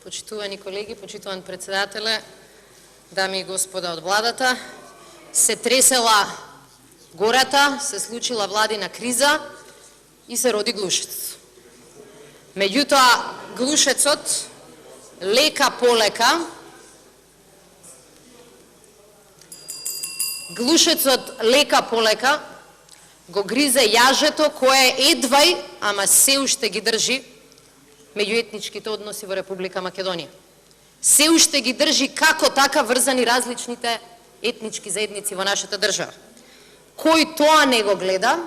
почитувани колеги, почитуван председателе, дами и господа од владата, се тресела гората, се случила владина криза и се роди Глушец. Меѓутоа, Глушецот лека полека го гризе јажето кое едвај, ама се уште ги држи меѓуетничките односи во Република Македонија. Се уште ги држи како така врзани различните етнички заедници во нашата држава. Кој тоа не го гледа,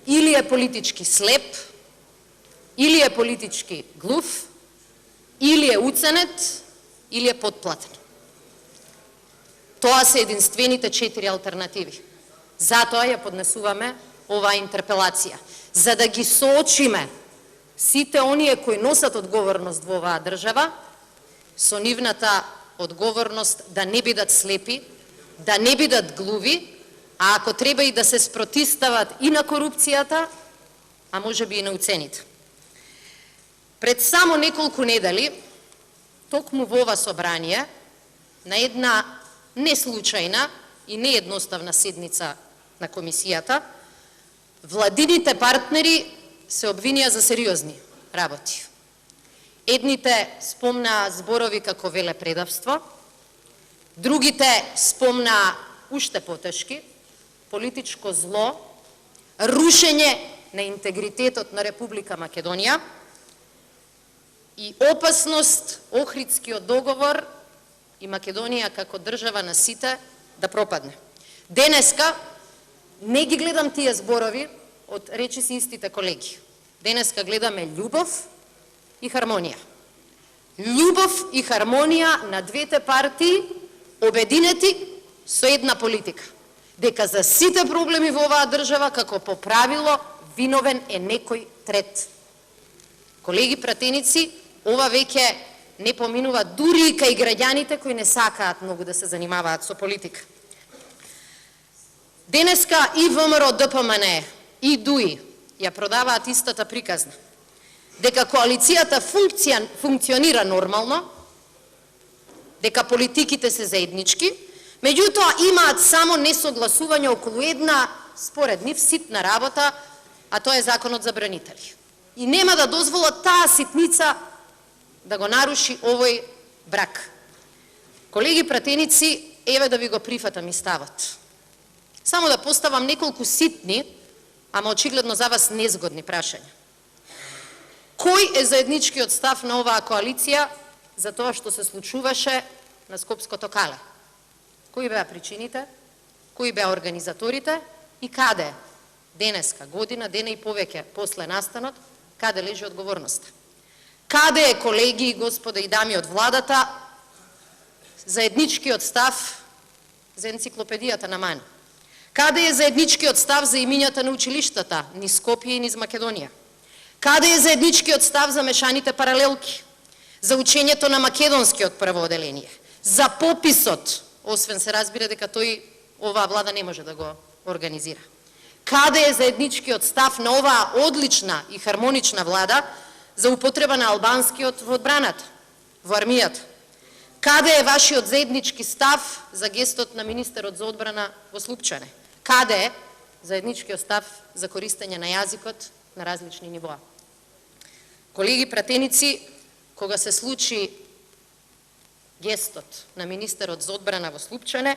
или е политички слеп, или е политички глув, или е уценет, или е потплатен. Тоа се единствените 4 алтернативи. Затоа ја поднесуваме оваа интерпелација, за да ги соочиме сите оние кои носат одговорност во оваа држава со нивната одговорност да не бидат слепи, да не бидат глуви, а ако треба и да се спротистават и на корупцијата, а можеби и на уцените. Пред само неколку недели, токму во ова собрание, на една неслучајна и неедноставна седница на комисијата, владините партнери се обвинија за сериозни работи. Едните спомнаа зборови како велепредавство, другите спомнаа уште потешки, политичко зло, рушење на интегритетот на Република Македонија и опасност Охридскиот договор и Македонија како држава на сите да пропадне. Денеска не ги гледам тие зборови од речиси истите колеги. Денеска гледаме љубов и хармонија. Љубов и хармонија на двете партии обединети со една политика. Дека за сите проблеми во оваа држава, како по правило, виновен е некој трет. Колеги пратеници, ова веќе не поминува дури и кај граѓаните кои не сакаат многу да се занимаваат со политика. Денеска и ВМРО ДПМН и ДУИ ја продаваат истата приказна. Дека коалицијата функционира нормално, дека политиките се заеднички, меѓутоа имаат само несогласување околу една, според нив, ситна работа, а тоа е законот за бранители. И нема да дозволат таа ситница да го наруши овој брак. Колеги пратеници, еве да ви го прифатам и ставот. Само да поставам неколку ситни, ама очигледно за вас незгодни прашања. Кој е заедничкиот став на оваа коалиција за тоа што се случуваше на Скопското кале? Кои беа причините? Кои беа организаторите? И каде денеска, година, дена и повеќе после настанот, каде лежи одговорноста? Каде е, колеги, господа и дами од владата, заедничкиот став за енциклопедијата на Ман? Каде е заедничкиот став за имињата на училиштата, низ Скопје и низ Македонија? Каде е заедничкиот став за мешаните паралелки? За учењето на македонскиот прво оделение? За пописот, освен се разбира дека тој оваа влада не може да го организира? Каде е заедничкиот став на оваа одлична и хармонична влада за употреба на албанскиот во одбраната, во армијата? Каде е вашиот заеднички став за гестот на министерот за одбрана во Слупчане? Каде е заедничкиот став за користење на јазикот на различни нивоа? Колеги пратеници, кога се случи гестот на министерот за одбрана во Слупчане,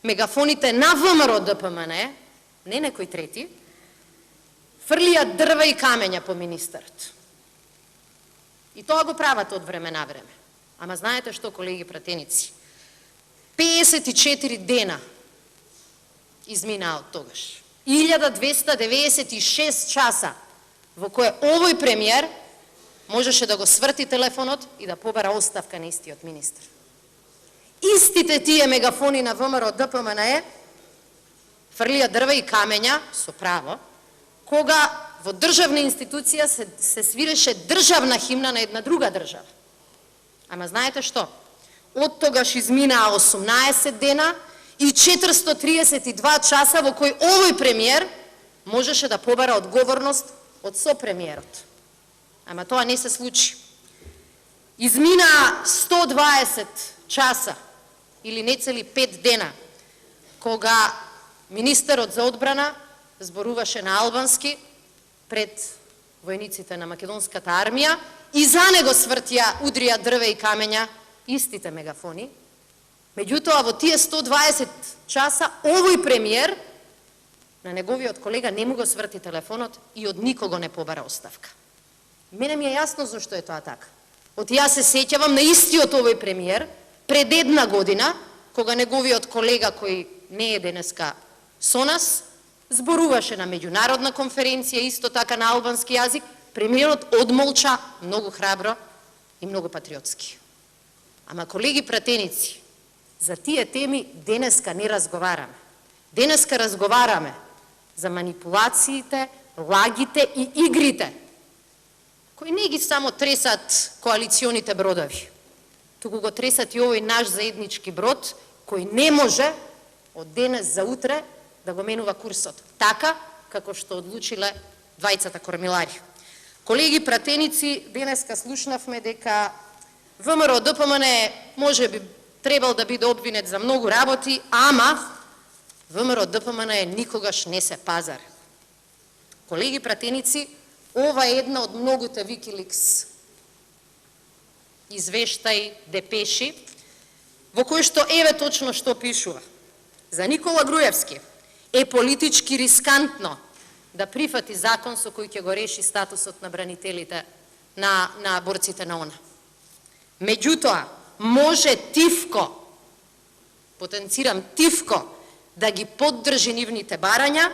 мегафоните на ВМРО ДПМН, не некои трети, фрлија дрва и камења по министерот. И тоа го прават од време на време. Ама знаете што, колеги пратеници? 54 дена изминаа од тогаш. 1296 часа во кое овој премиер можеше да го сврти телефонот и да побара оставка на истиот министр. Истите тие мегафони на ВМРО ДПМН фрлија дрва и камења, со право, кога во државна институција се свиреше државна химна на една друга држава. Ама знаете што? Од тогаш изминаа 18 дена и 432 часа во кои овој премиер можеше да побара одговорност од сопремиерот. Ама тоа не се случи. Измина 120 часа или нецели 5 дена, кога министерот за одбрана зборуваше на албански пред војниците на македонската армија и за него свртија, удрија дрве и камења истите мегафони. Меѓутоа, во тие 120 часа, овој премиер на неговиот колега не му го сврти телефонот и од никого не побара оставка. Мене ми е јасно зашто е тоа така. Јас се сеќавам на истиот овој премиер пред 1 година, кога неговиот колега кој не е денеска со нас, зборуваше на меѓународна конференција, исто така на албански јазик, премиерот одмолча многу храбро и многу патриотски. Ама, колеги пратеници, за тие теми денеска не разговараме. Денеска разговараме за манипулациите, лагите и игрите, кои не ги само тресат коалиционите бродови, туку го тресат и овој наш заеднички брод, кој не може од денес за утре да го менува курсот, така како што одлучиле двајцата кормилари. Колеги пратеници, денеска слушнавме дека ВМРО ДПМН може би требал да биде обвинет за многу работи, ама ВМРО ДПМН никогаш не се пазар. Колеги пратеници, ова е една од многуте Викиликс извештаи, депеши, во кој што еве точно што пишува. За Никола Груевски е политички рискантно да прифати закон со кој ќе го реши статусот на бранителите на борците на ОНА. Меѓутоа, може тивко, потенцирам тивко, да ги поддржи нивните барања,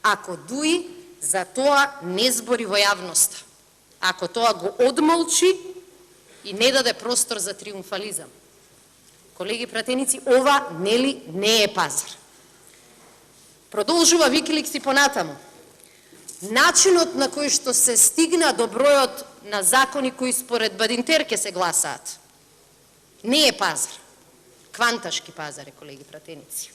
ако Дуи за тоа не збори во јавноста, ако тоа го одмолчи и не даде простор за триумфализам. Колеги пратеници, ова нели не е пазар. Продолжува Викиликс и понатаму. Начинот на кој што се стигна до бројот на закони кои според Бадинтер ке се гласаат, не е пазар. Кванташки пазар е, колеги пратеници.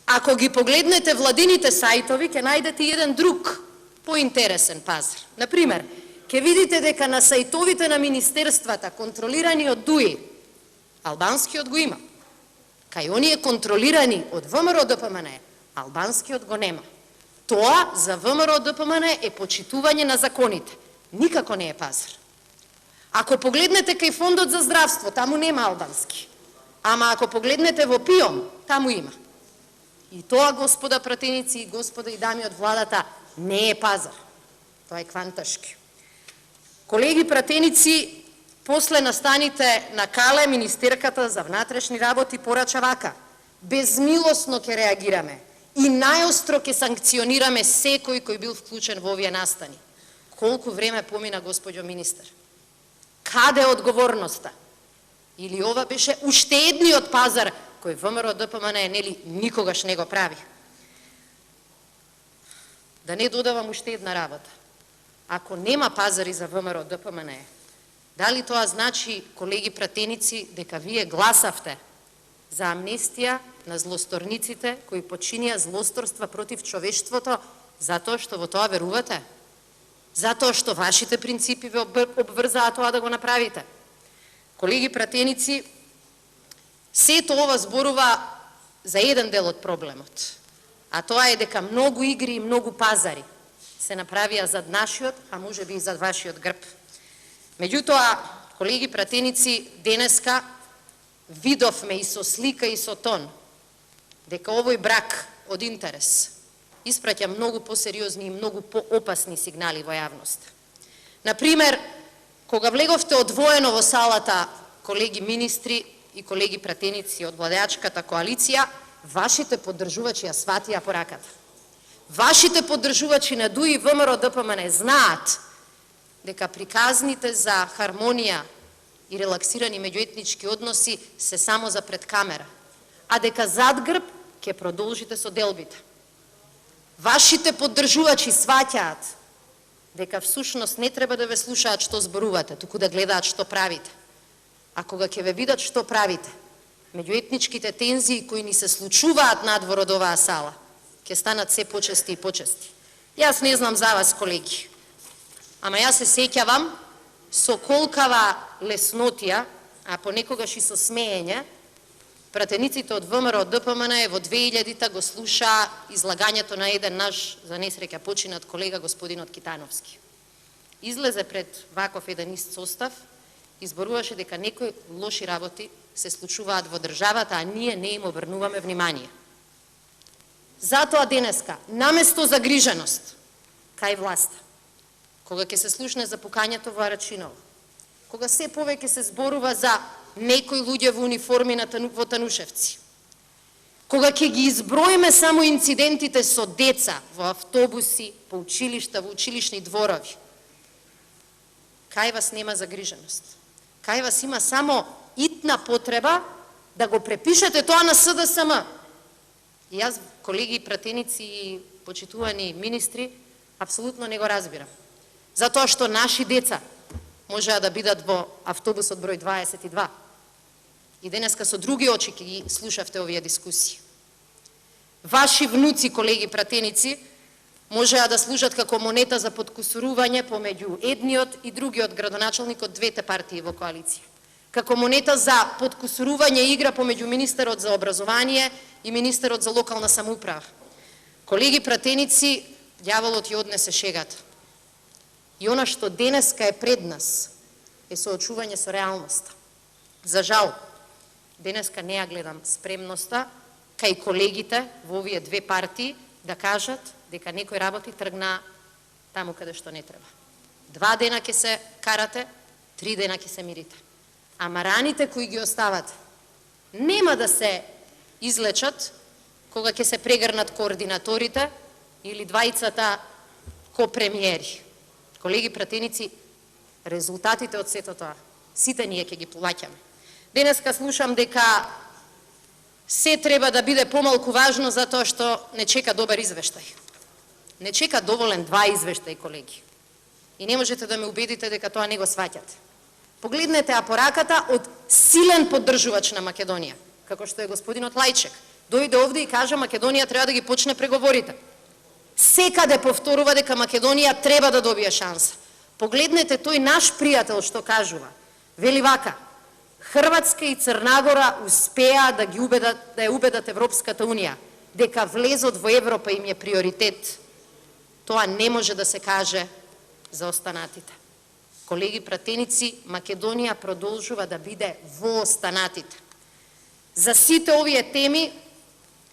Ако ги погледнете владините сајтови, ќе најдете еден друг, поинтересен пазар. Например, ќе видите дека на сајтовите на министерствата, контролирани од ДУИ, албанскиот го има. Кај оние контролирани од ВМРО ДПМН, албанскиот го нема. Тоа за ВМРО ДПМН е почитување на законите. Никако не е пазар. Ако погледнете кај Фондот за здравство, таму нема албански. Ама ако погледнете во ПИОМ, таму има. И тоа, господа пратеници и господа и дами од владата, не е пазар. Тоа е кванташки. Колеги пратеници, после настаните на Кале, министерката за внатрешни работи порача вака: безмилосно ќе реагираме и најостро ќе санкционираме секој кој бил вклучен во овие настани. Колку време помина, господјо министер? Каде е одговорноста? Или ова беше уште едниот пазар кој ВМРО ДПМН нели никогаш не го прави? Да не додавам уште една работа. Ако нема пазари за ВМРО ДПМН, дали тоа значи, колеги пратеници, дека вие гласавте за амнестија на злосторниците кои починија злосторства против човештвото, затоа што во тоа верувате? Затоа што вашите принципи ве обврзаат тоа да го направите? Колеги пратеници, сето ова зборува за еден дел од проблемот, а тоа е дека многу игри и многу пазари се направија зад нашиот, а може би и зад вашиот грб. Меѓутоа, колеги пратеници, денеска видовме и со слика и со тон дека овој брак од интерес испраќа многу посериозни и многу поопасни сигнали во јавност. Например, кога влеговте одвоено во салата, колеги министри и колеги пратеници од владеачката коалиција, вашите поддржувачи ја сватија пораката. Вашите поддржувачи на ДУИ и ВМРО ДПМН знаат дека приказните за хармонија и релаксирани меѓуетнички односи се само за пред камера, а дека зад грб ќе продолжите со делбите. Вашите поддржувачи сваќаат дека всушност не треба да ве слушаат што зборувате, туку да гледаат што правите. А кога ќе ве видат што правите, меѓуетничките тензии кои ни се случуваат надвор од оваа сала, ќе станат се почести и почести. Јас не знам за вас, колеги, ама јас се сеќавам со колкава леснотија, а понекогаш и со смеење, пратениците од ВМРО ДПМН во 2000-та го слуша излагањето на еден наш, за несреќа починат колега, господинот Китановски. Излезе пред ваков еден ист состав, изборуваше дека некои лоши работи се случуваат во државата, а ние не им обрнуваме внимание. Затоа денеска, наместо загриженост кај власта, кога ќе се слушне за пукањето во Арачиново, кога се повеќе се зборува за некои луѓе во униформи во Танушевци, кога ќе ги изброиме само инцидентите со деца во автобуси, по училишта, во училишни дворови, кај вас нема загриженост. Кај вас има само итна потреба да го препишете тоа на СДСМ. И јас, колеги, пратеници и почитувани министри, апсолутно не го разбирам. Затоа што наши деца можеа да бидат во автобусот број 22. И денеска со други очи ќе ги слушавте овие дискусии. Ваши внуци, колеги пратеници, можеа да служат како монета за подкусурување помеѓу едниот и другиот градоначалник од двете партии во коалиција. Како монета за подкусурување игра помеѓу министерот за образование и министерот за локална самоуправа. Колеги пратеници, ѓаволот ја однесе шегата. И она што денеска е пред нас е соочување со реалноста. За жал, денеска не ја гледам спремноста кај колегите во овие две партии да кажат дека некои работи тргна таму каде што не треба. 2 дена ќе се карате, 3 дена ќе се мирите. Ама раните кои ги оставате нема да се излечат кога ќе се прегрнат координаторите или двајцата ко-премиери. Колеги пратеници, резултатите од сето тоа, сите ние ќе ги плаќаме. Денеска слушам дека се треба да биде помалку важно затоа што не чека добар извештај. Не чека доволен 2 извештаи, колеги. И не можете да ме убедите дека тоа не го сваќате. Погледнете апораката од силен поддржувач на Македонија, како што е господинот Лајчек. Дојде овде и кажа Македонија треба да ги почне преговорите. Секаде повторува дека Македонија треба да добие шанса. Погледнете тој наш пријател што кажува. Вели вака: Хрватска и Црнагора успеа да ги убедат, да ја убедат Европската унија дека влезот во Европа им е приоритет. Тоа не може да се каже за останатите. Колеги пратеници, Македонија продолжува да биде во останатите. За сите овие теми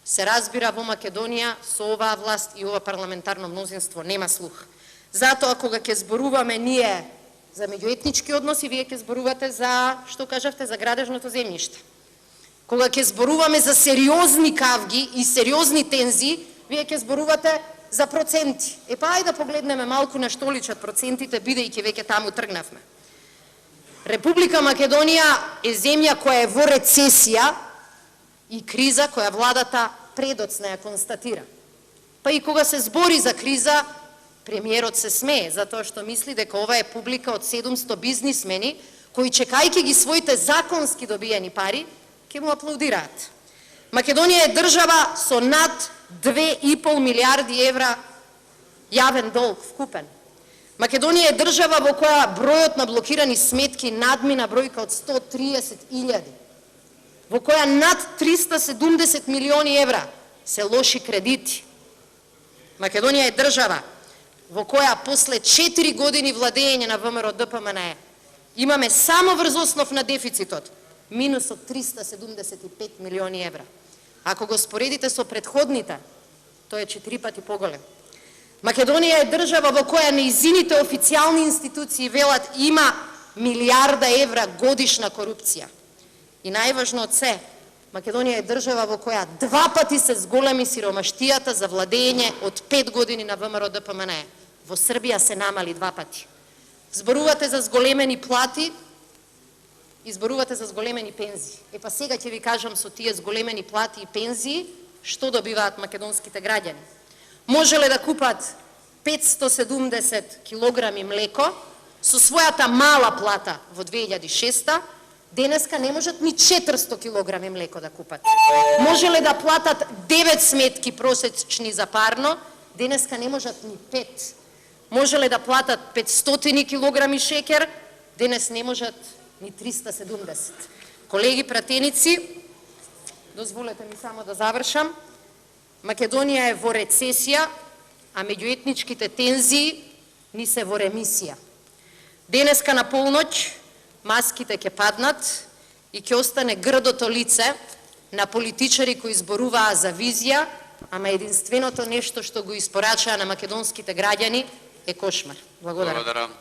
се разбира во Македонија со оваа власт и ова парламентарно мнозинство нема слух. Затоа кога ќе зборуваме ние за меѓуетнички односи, вие ќе зборувате за, што кажавте, за градежното земјиште. Кога ќе зборуваме за сериозни кавги и сериозни тензии, вие ќе зборувате за проценти. Па ајде да погледнеме малку на што личат процентите, бидејќи веќе таму тргнавме. Република Македонија е земја која е во рецесија и криза која владата предоцна ја констатира. Па и кога се збори за криза, премиерот се смее, затоа што мисли дека ова е публика од 700 бизнисмени, кои чекајќи ги своите законски добиени пари, ќе му аплаудираат. Македонија е држава со над 2,5 милиарди евра јавен долг вкупен. Македонија е држава во која бројот на блокирани сметки надмина бројка од 130.000, во која над 370 милиони евра се лоши кредити. Македонија е држава во која после 4 години владење на ВМРО ДПМН имаме само врз основ на дефицитот минус од 375 милиони евра. Ако го споредите со предходните, тој е 4 пати поголем. Македонија е држава во која нејзините официјални институции велат има милиарда евра годишна корупција. И најважно од се, Македонија е држава во која 2 пати се зголеми сиромаштијата за владење од 5 години на ВМРО ДПМН. Во Србија се намали 2 пати. Зборувате за зголемени плати и зборувате за зголемени пензии. Па сега ќе ви кажам со тие зголемени плати и пензии што добиваат македонските граѓани. Можеле да купат 570 килограми млеко со својата мала плата во 2006, денеска не можат ни 400 килограми млеко да купат. Можеле да платат 9 сметки просечни за парно, денеска не можат ни 5. Можеле да платат 500 килограми шекер, денес не можат ни 370. Колеги пратеници, дозволете ми само да завршам. Македонија е во рецесија, а меѓуетничките тензии ни се во ремисија. Денеска на полноќ маските ќе паднат и ќе остане грдото лице на политичари кои зборуваа за визија, ама единственото нешто што го испорачаа на македонските граѓани е кошмар. Благодарам.